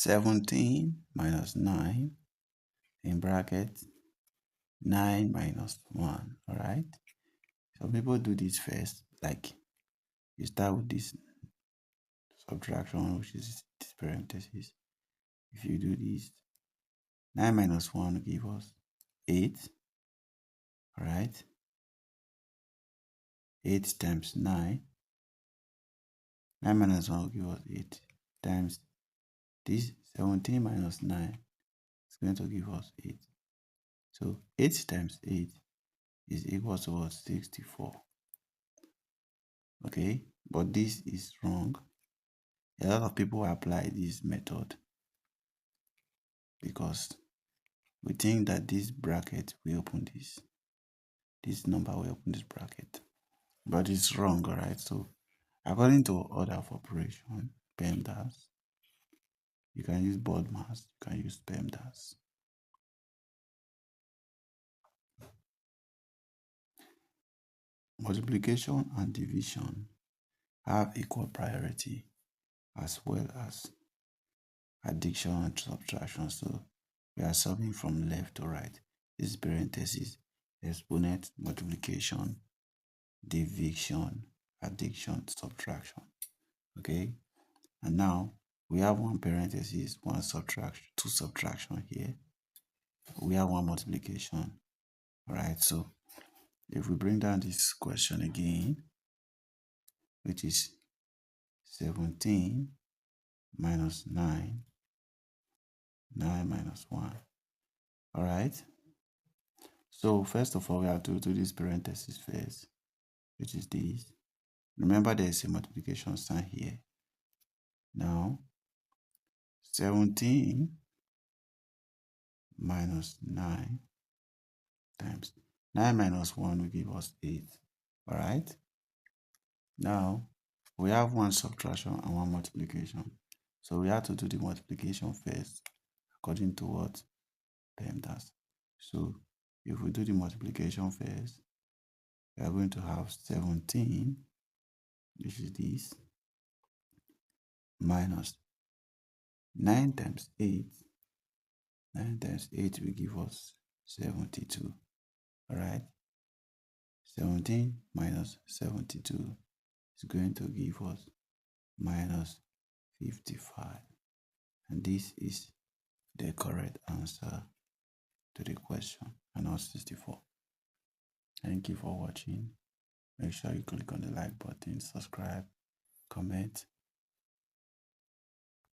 17 minus 9 in bracket 9 minus 1. All right. Some people do this first, like you start with this subtraction, which is this parenthesis. If you do this, 9 minus 1 will give us 8. All right. 8 times 9. 9 minus 1 will give us 8 times this 17 minus 9 is going to give us 8. So 8 times 8 is equal to what? 64. Okay, but this is wrong. A lot of people apply this method because we think that this bracket will open this number will open this bracket, but it's wrong. All right, so according to order of operation, PEMDAS, you can use BODMAS, you can use PEMDAS. Multiplication and division have equal priority, as well as addition and subtraction. So we are solving from left to right. This is parentheses, exponent, multiplication, division, addition, subtraction. Okay, and now we have one parenthesis, one subtraction, two subtraction here. We have one multiplication. All right, so if we bring down this question again, which is 17 minus 9, 9 minus 1. All right, so first of all, we have to do this parenthesis first, which is this. Remember, there is a multiplication sign here. Now 17 minus 9 times 9 minus 1 will give us 8. All right, now we have one subtraction and one multiplication, so we have to do the multiplication first according to what PEMDAS. So if we do the multiplication first, we are going to have 17, which is this, minus 9 times 8. 9 times 8 will give us 72. All right, 17 minus 72 is going to give us minus 55. And this is the correct answer to the question, and not 64. Thank you for watching. Make sure you click on the like button, subscribe, comment,